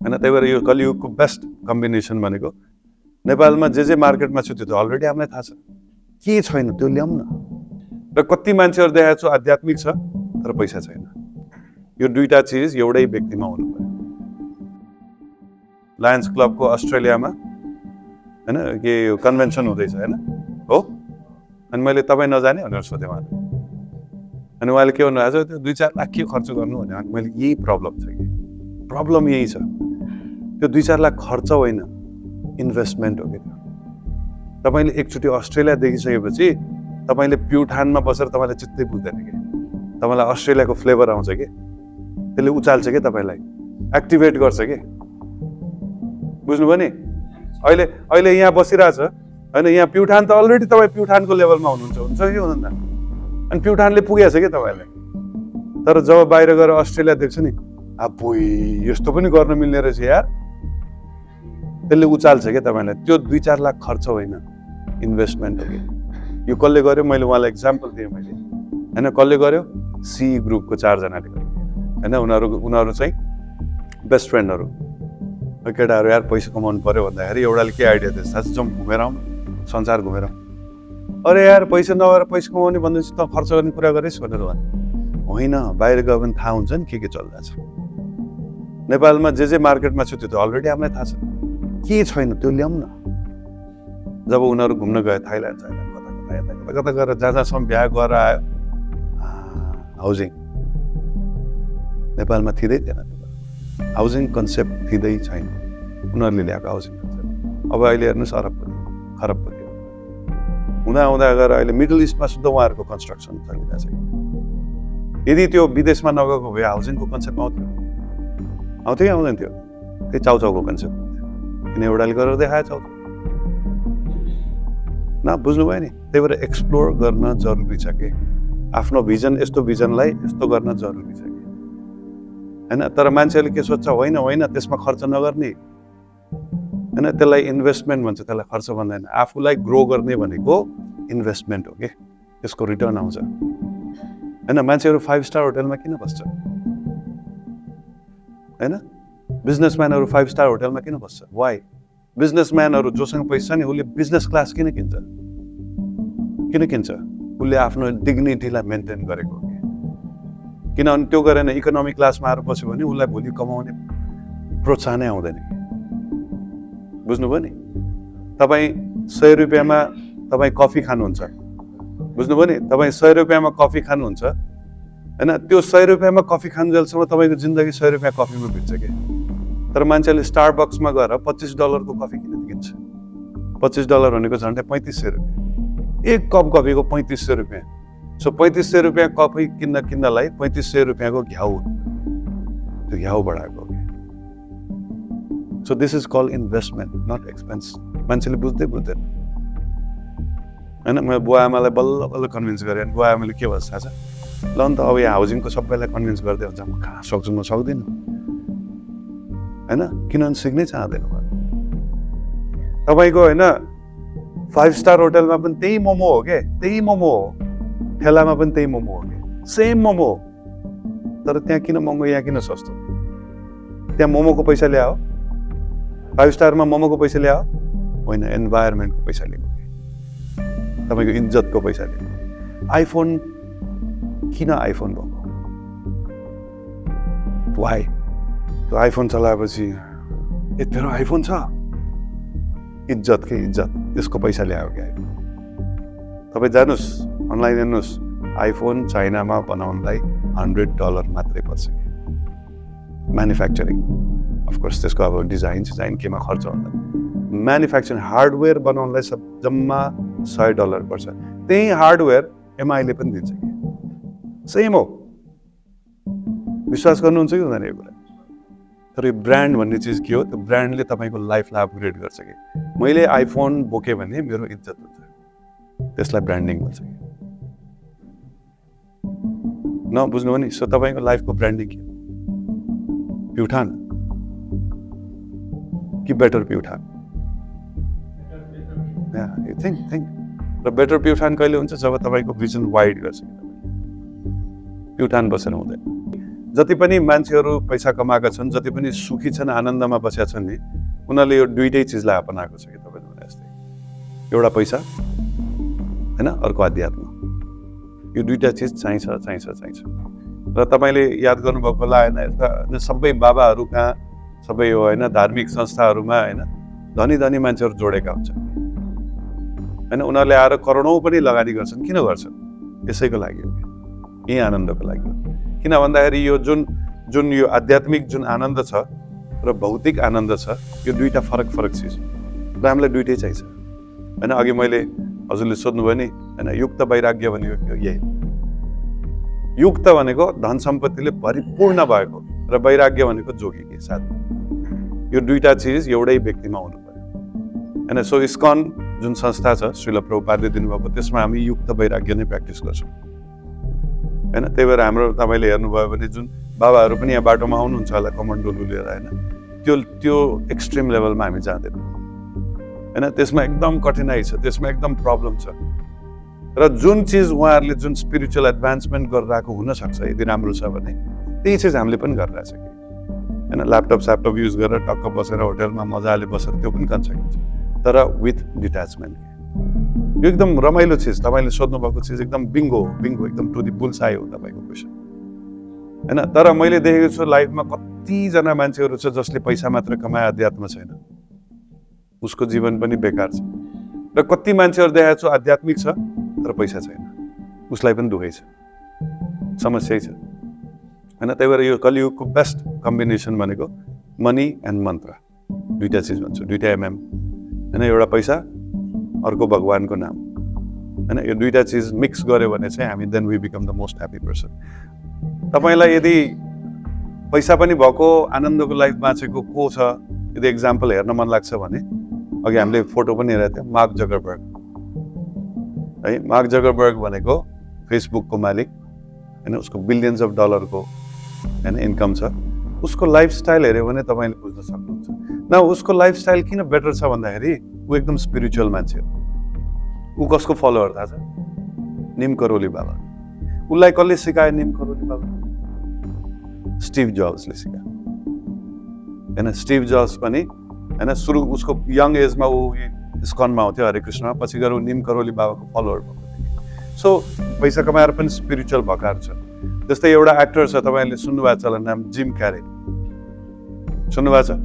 हैन। त्यही भएर यो कलियुगको बेस्ट कम्बिनेसन भनेको नेपालमा जे मार्केटमा छ त्यो त अलरेडी हामीलाई थाहा छ, के छैन त्यो ल्याउँ न। र कति मान्छेहरू देखाएको छु आध्यात्मिक छ तर पैसा छैन। यो दुईटा चिज एउटै व्यक्तिमा हुनु पर्यो। लायन्स क्लबको अस्ट्रेलियामा हैन के यो कन्भेन्सन हुँदैछ हैन हो, अनि मैले तपाईँ नजाने भनेर सोधेँ उहाँले, अनि उहाँले के भन्नुभएको छ, त्यो 2-4 लाख के खर्च गर्नु भने मैले यही प्रब्लम छ कि प्रब्लम यही छ, त्यो 2-4 लाख खर्च होइन इन्भेस्टमेन्ट हो कि त्यो। तपाईँले एकचोटि अस्ट्रेलिया देखिसकेपछि तपाईँले प्युठानमा बसेर तपाईँलाई चित्तै बुझ्दैन कि, तपाईँलाई अस्ट्रेलियाको फ्लेभर आउँछ कि, त्यसले उचाल्छ कि तपाईँलाई, एक्टिभेट गर्छ कि, बुझ्नुभयो नि। अहिले यहाँ बसिरहेछ होइन, यहाँ प्युठान त अलरेडी तपाईँ प्युठानको लेभलमा हुनुहुन्छ, हुन्छ कि हुनुहुन्न, अनि प्युठानले पुगेछ कि तपाईँलाई। तर जब बाहिर गएर अस्ट्रेलिया देख्छ नि, आपुई यस्तो पनि गर्न मिल्ने रहेछ यार, त्यसले उचाल्छ क्या तपाईँलाई। त्यो 2-4 लाख खर्च होइन इन्भेस्टमेन्ट हो कि। यो कसले गर्यो, मैले उहाँलाई एक्जाम्पल दिएँ मैले होइन, कसले गर्यो, सी ग्रुपको 4 जनाले गर्यो होइन। उनीहरू चाहिँ बेस्ट फ्रेन्डहरू, केटाहरू यार पैसा कमाउनु पर्यो भन्दाखेरि एउटाले के आइडिया दिएछ, साँच्चै जाउँ घुमेर आउँ, संसार घुमेर आउँ। अरे यार पैसा नभएर पैसा कमाउने भन्दैछ त खर्च गर्ने कुरा गरेस् भनेर भने होइन, बाहिर गयो भने थाहा हुन्छ नि के चलिरहेछ। नेपालमा जे मार्केटमा छ त्यो त अलरेडी हामीलाई थाहा छ, के छैन त्यो ल्याउँ न। जब उनीहरू घुम्न गए थाइल्यान्ड कता गएर जहाँसम्म बिहा गरेर आयो, हाउसिङ नेपालमा थिँदै थिएन, हाउसिङ कन्सेप्ट थिँदै छैन, उनीहरूले ल्याएको हाउसिङ कन्सेप्ट। अब अहिले हेर्नुहोस् खरबपति हुँदा गएर अहिले मिडल इस्टमा सुद्धा उहाँहरूको कन्स्ट्रक्सन चलिरहेको छ। यदि त्यो विदेशमा नगएको भए हाउसिङको कन्सेप्ट आउँथ्यो कि आउँदैन थियो, त्यही चाउचाउको कन्सेप्ट किन एउटाले गरेर देखायो चाउचाउ न, बुझ्नुभयो नि। त्यही भएर एक्सप्लोर गर्न जरुरी छ कि, आफ्नो भिजन यस्तो भिजनलाई यस्तो गर्न जरुरी छ कि हैन। तर मान्छेहरूले के सोध्छ, होइन त्यसमा खर्च नगर्ने हैन, त्यसलाई इन्भेस्टमेन्ट भन्छ, त्यसलाई खर्च भन्दैन। आफूलाई ग्रो गर्ने भनेको इन्भेस्टमेन्ट हो कि, त्यसको रिटर्न आउँछ हैन। मान्छेहरू 5 स्टार होटलमा किन बस्छ हैन, बिजनेसम्यानहरू 5 स्टार होटलमा किन बस्छ, वाइ? बिजनेसम्यानहरू जोसँग पैसा छ नि उसले बिजनेस क्लास किन किन्छ, उसले आफ्नो डिग्निटीलाई मेन्टेन गरेको हो कि। किनभने त्यो गरेन इकोनोमिक क्लासमा आएर बस्यो भने उसलाई भोलि कमाउने प्रोत्साहनै आउँदैन कि, बुझ्नुभयो नि। तपाईँ 100 रुपियाँमा तपाईँ कफी खानुहुन्छ, बुझ्नुभयो नि, तपाईँ 100 रुपियाँमा कफी खानुहुन्छ हैन, त्यो 100 रुपियाँमा कफी खानुन्जेलसम्म तपाईँको जिन्दगी 100 रुपियाँ कफीमा बित्छ कि। तर मान्छेले स्टारबक्समा गएर $25 को कफी किन किन्छ, $25 भनेको झन्डै 3500 रुपियाँ, एक कप कफीको 3500 रुपियाँ। सो 3500 रुपियाँ कफी किन्नलाई 3500 रुपियाँको घ्याउ, त्यो घ्याउ बढाएको हो। So this is called investment, not expense. मान्छेले बुझ्दैन हैन। मैले बुवा आमालाई बल्ल कन्भिन्स गरेँ, बुवा आमाले के भन्छ थाहा छ, ल नि त अब यहाँ हाउसिङको सबैलाई कन्भिन्स गर्दै हुन्छ, म कहाँ सक्छु, म सक्दिनँ हैन, किनभने सिक्नै चाहँदैन। तपाईँको हैन 5 स्टार होटलमा पनि त्यही मोमो हो के, त्यही मोमो हो, ठेलामा पनि त्यही मोमो हो कि, सेम मोमो हो, तर त्यहाँ किन महँगो यहाँ किन सस्तो? त्यहाँ मोमोको पैसा ल्याओ, 5 स्टारमा मोमोको पैसा ल्याओ होइन, एन्भाइरोमेन्टको पैसा लिएको, तपाईँको इज्जतको पैसा लिएको। आइफोन किन आइफोन भएको, वाइ? त्यो आइफोन चलाएपछि ए तेरो आइफोन छ, इज्जत के इज्जत, त्यसको पैसा ल्यायो क्या। तपाईँ जानुहोस् अनलाइन हेर्नुहोस्, आइफोन चाइनामा बनाउनलाई $100 मात्रै पर्छ कि, म्यानुफ्याक्चरिङ अफकोर्स त्यसको अब डिजाइन केमा खर्च हुन्छ, म्यानुफ्याक्चरिङ हार्डवेयर बनाउनलाई जम्मा $100 पर्छ। त्यही हार्डवेयर एमआईले पनि दिन्छ कि, सेम हो। विश्वास गर्नुहुन्छ कि हुँदैन यो कुरा? तर यो ब्रान्ड भन्ने चिज के हो, त्यो ब्रान्डले तपाईँको लाइफलाई अपग्रेड गर्छ कि। मैले आइफोन बोकेँ भने मेरो इज्जत हुन्छ, त्यसलाई ब्रान्डिङ भन्छ कि, न बुझ्नुभयो नि। सो तपाईँको लाइफको ब्रान्डिङ के, प्युठान कि बेटर प्युठान? थिङ्क र बेटर प्युठान कहिले हुन्छ, जब तपाईँको भिजन वाइड गर्छ कि, प्युठान बसेर हुँदैन। जति पनि मान्छेहरू पैसा कमाएका छन्, जति पनि सुखी छन्, आनन्दमा बसेका छन् नि, उनीहरूले यो दुईटै चिजलाई अपनाएको छ कि तपाईँले भने जस्तै। एउटा पैसा होइन, अर्को अध्यात्म। यो दुईटा चिज चाहिन्छ चाहिन्छ चाहिन्छ। र तपाईँले याद गर्नुभएको होला होइन, यस्ता सबै बाबाहरू कहाँ, सबै यो होइन धार्मिक संस्थाहरूमा होइन धनी धनी मान्छेहरू जोडेका हुन्छन् होइन। उनीहरूले आएर करोडौँ पनि लगानी गर्छन्। किन गर्छन्? यसैको लागि हो, यही आनन्दको लागि हो। किन भन्दाखेरि यो जुन यो आध्यात्मिक जुन आनन्द छ र भौतिक आनन्द छ, यो दुईटा फरक फरक चिज र हामीलाई दुईटै चाहिन्छ होइन। अघि मैले हजुरले सोध्नुभयो नि होइन, युक्त वैराग्य भनेको यही। युक्त भनेको धन सम्पत्तिले परिपूर्ण भएको र वैराग्य भनेको जोगी के साथ। यो दुईटा चिज एउटै व्यक्तिमा हुनु पर्यो होइन। सो इस्कन जुन संस्था छ, श्रील प्रभुपादले दिनुभएको, त्यसमा हामी युक्त वैराग्य नै प्र्याक्टिस गर्छौँ होइन। त्यही भएर हाम्रो तपाईँले हेर्नुभयो भने जुन बाबाहरू पनि यहाँ बाटोमा आउनुहुन्छ होला कमण्डलु लिएर होइन, त्यो एक्सट्रिम लेभलमा हामी जाँदैनौँ होइन। त्यसमा एकदम कठिनाइ छ, त्यसमा एकदम प्रब्लम छ। र जुन चिज उहाँहरूले जुन स्पिरिचुअल एडभान्समेन्ट गरिरहेको हुनसक्छ, यदि राम्रो छ भने त्यही चिज हामीले पनि गरिरहेछ कि होइन। ल्यापटप युज गरेर टक्क बसेर होटेलमा मजाले बसेर त्यो पनि गर्न सकिन्छ, तर विथ डिट्याचमेन्ट। यो एकदम रमाइलो चिज। तपाईँले सोध्नुभएको चिज एकदम बिङ्गो एकदम टु दि बुल्सआई हो तपाईँको क्वेसन होइन। तर मैले देखेको छु लाइफमा कतिजना मान्छेहरू छ जसले पैसा मात्र कमाए, अध्यात्म छैन, उसको जीवन पनि बेकार छ। र कति मान्छेहरू देखाएको छु आध्यात्मिक छ तर पैसा छैन, उसलाई पनि दुखै छ, समस्या छ होइन। त्यही भएर यो कलियुगको बेस्ट कम्बिनेसन भनेको मनी एन्ड मन्त्र, दुईटा चिज भन्छु, दुईटा एमएम होइन। एउटा पैसा, अर्को भगवानको नाम होइन। यो दुईटा चिज मिक्स गऱ्यो भने चाहिँ हामी then we become the most happy person. तपाईँलाई यदि पैसा पनि भएको, आनन्दको लाइफ बाँचेको को छ, यदि एक्जाम्पल हेर्न मन लाग्छ भने, अघि हामीले फोटो पनि हेरेको थियौँ, मार्क जकरबर्ग है। मार्क जकरबर्ग भनेको फेसबुकको मालिक होइन, उसको बिलियन्स अफ डलरको होइन इन्कम छ। उसको लाइफस्टाइल हेऱ्यो भने तपाईँले बुझ्न सक्नुहुन्छ। न उसको लाइफस्टाइल किन बेटर छ भन्दाखेरि ऊ एकदम स्पिरिचुअल मान्छे हो। ऊ कसको फलोअर थाहा छ? निम करोली बाबा। उसलाई कसले सिकायो निम करोली बाबा? स्टिभ जब्सले सिकायो होइन। स्टिभ जब्स पनि होइन सुरु उसको यङ एजमा ऊ इस्कनमा आउँथ्यो हरे कृष्णमा, पछि गएर ऊ निम करोली बाबाको फलोअर भएको थियो। सो पैसा कमाएर पनि स्पिरिचुअल भएकाहरू छ। जस्तै एउटा एक्टर छ, तपाईँले सुन्नुभएको छ होला, नाम जिम क्यारे, सुन्नुभएको छ?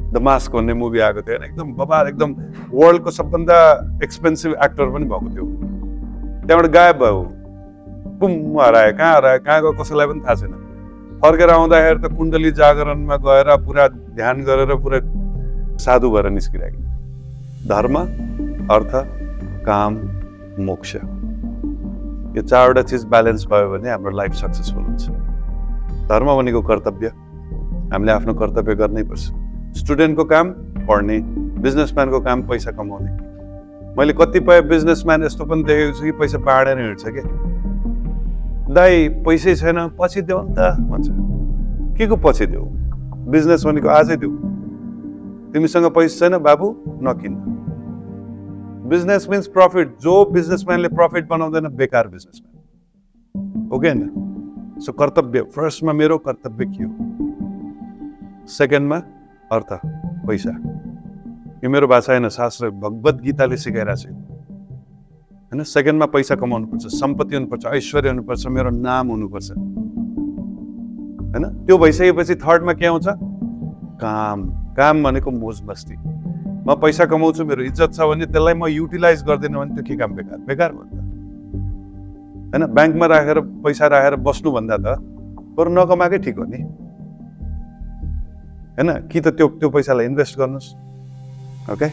द मास्क भन्ने मुभी आएको थियो होइन, एकदम बबाल, एकदम वर्ल्डको सबभन्दा एक्सपेन्सिभ एक्टर पनि भएको थियो। त्यहाँबाट गायब भयो, बुम हरायो। कहाँ हरायो, कहाँ गयो कसैलाई पनि थाहा छैन। फर्केर आउँदाखेरि त कुण्डली जागरणमा गएर पुरा ध्यान गरेर पुरा साधु भएर निस्किरहेको। धर्म, अर्थ, काम, मोक्ष, यो चारवटा चिज ब्यालेन्स भयो भने हाम्रो लाइफ सक्सेसफुल हुन्छ। धर्म भनेको कर्तव्य, हामीले आफ्नो कर्तव्य गर्नै पर्छ। स्टुडेन्टको काम पढ्ने, बिजनेसम्यानको काम पैसा कमाउने। मैले कतिपय बिजनेसम्यान यस्तो पनि देखेको छु कि पैसा बाँडेर हिँड्छ क्या। दाइ पैसै छैन, पछि देऊ नि त भन्छ। के को पछि देऊ? बिजनेस भनेको आजै देऊ। तिमीसँग पैसा छैन बाबु, नकिन। Business means profit. जो बिजनेसम्यानले प्रफिट बनाउँदैन बेकार बिजनेसम्यान हो कि होइन? सो कर्तव्य, फर्स्टमा मेरो कर्तव्य के हो, सेकेन्डमा अर्थ पैसा। यो मेरो भाषा होइन, शास्त्र भगवत गीताले सिकाइरहेको छ होइन। सेकेन्डमा पैसा कमाउनु पर्छ, सम्पत्ति हुनुपर्छ, ऐश्वर्य हुनुपर्छ, मेरो नाम हुनुपर्छ होइन। त्यो भइसकेपछि थर्डमा के आउँछ? काम। काम भनेको मोज मस्ती। म पैसा कमाउँछु, मेरो इज्जत छ भने त्यसलाई म युटिलाइज गर्दिनँ भने त्यो के काम? बेकार। बेकार भन्छ होइन। ब्याङ्कमा राखेर पैसा राखेर बस्नुभन्दा त बरु नकमाएकै ठिक हो नि होइन। कि त त्यो पैसालाई इन्भेस्ट गर्नुहोस्, ओके।